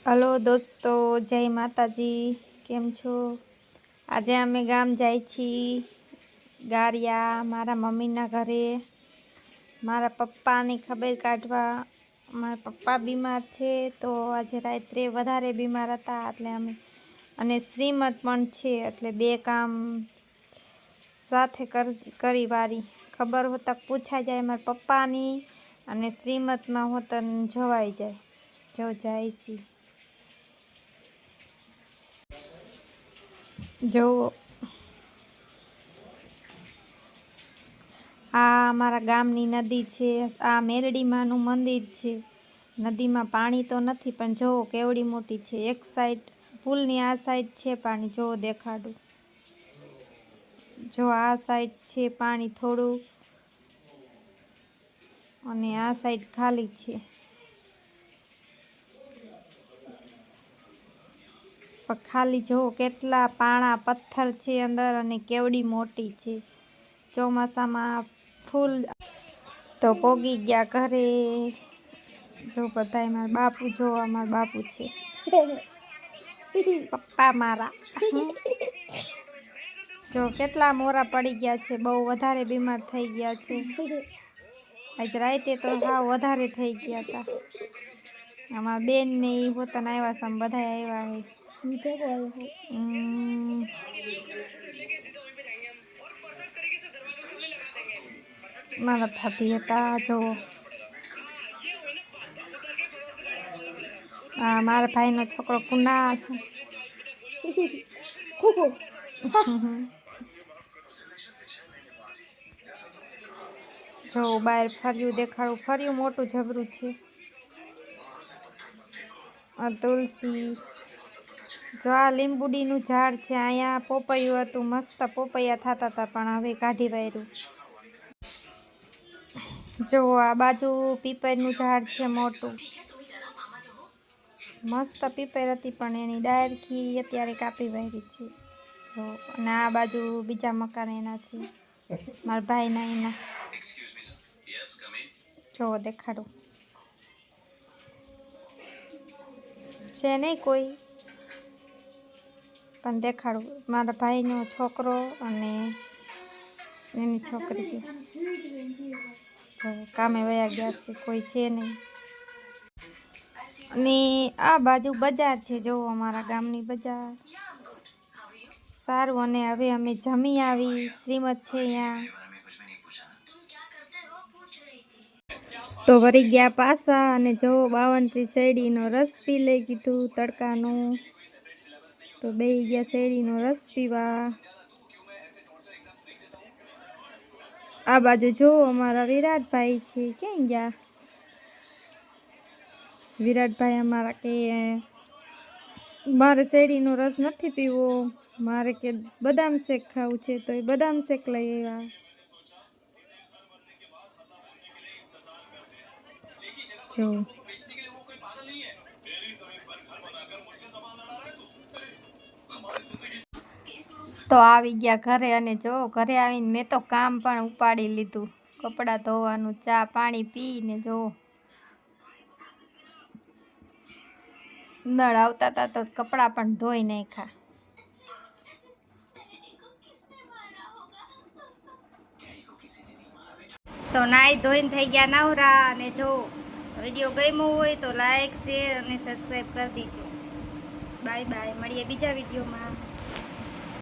Hello દોસ્તો, જય માતાજી, કેમ છો? આજે અમે ગામ જાય છીએ ગારિયા મારા મમ્મીના ઘરે મારા પપ્પાની ખબર કાઢવા. મારા પપ્પા બીમાર છે તો આજે રાત્રે વધારે બીમાર હતા એટલે અમે અને શ્રીમત પણ છે એટલે બે કામ સાથે કરી વારી. ખબર હોતા પૂછાઈ જાય મારા પપ્પાની અને શ્રીમતમાં હોતા જવાઈ જાય. જો જાય છે જો આ અમારા ગામની નદી છે. આ મેરડીમાનું મંદિર છે. નદીમાં પાણી તો નથી પણ જો કેવડી મોટી છે. એક સાઈડ પુલની આ સાઈડ છે પાણી, જો દેખાડું. જો આ સાઈડ છે પાણી થોડું અને આ સાઈડ ખાલી છે. પણ ખાલી જો કેટલા પાણા પથ્થર છે અંદર અને કેવડી મોટી છે. ચોમાસામાં ફૂલ તો પોગી ગયા ઘરે. જો બધાય મારા બાપુ, જો અમારા બાપુ છે પપ્પા મારા. જો કેટલા મોરા પડી ગયા છે, બહુ વધારે બીમાર થઈ ગયા છે. આજ રાતે તો હાવ વધારે થઈ ગયા હતા. અમારા બેન ને એ પોતાને આવ્યા છે, બધા આવ્યા છે. મારા ભાભી હતા. જો મારા ભાઈનો છોકરો કુનાલ. જો બહાર ફર્યું દેખાડું. ફર્યું મોટું જબરું છે. આ તુલસી. જો આ લીંબુડીનું ઝાડ છે. અહીંયા પોપૈયું હતું, મસ્ત પોપૈયા થતા હતા પણ હવે કાઢી વાર્યું. જો આ બાજુ પીપળનું ઝાડ છે મોટું, મસ્ત પીપળ હતી પણ એની ડાળખી અત્યારે કાપી વાળી છે. જો અને આ બાજુ બીજા મકાન એના છે, મારા ભાઈના એના. જો દેખાડું છે નહીં કોઈ પણ દેખાડું. મારા ભાઈનો છોકરો અને એની છોકરી જો કામે વયા ગયા છે, કોઈ છે નહીં. અને આ બાજુ બજાર છે. જો અમારા ગામની બજાર સારું. અને હવે અમે જમી આવી. શ્રીમત છે અહીંયા તો વળી ગયા પાછા. અને જો 52 શેરડીનો રસ પી લઈ કીધું તડકાનું, તો બેસી ગયા શેરડીનો રસ પીવા. આ બાજુ જો અમારા વિરાટભાઈ છે. ક્યાં ગયા વિરાટભાઈ અમારા? કે મારે શેરડીનો રસ નથી પીવો, મારે કે બદામ શેક ખાવું છે, તો એ બદામ શેક લઈ આવ્યા. જો તો આવી ગયા ઘરે. અને જો ઘરે આવીને મેં તો કામ પણ ઉપાડી લીધું. કપડાં ધોવાનું, ચા પાણી પીને જો નળ આવતા હતા તો કપડાં પણ ધોઈ નાખ્યા. તો નાઈ ધોઈને થઈ ગયા નવરા. અને જો વિડીયો ગમ્યો હોય તો લાઈક, શેર અને સબસ્ક્રાઈબ કરી દીજો. Bye bye. મળીએ બીજા વિડીયોમાં.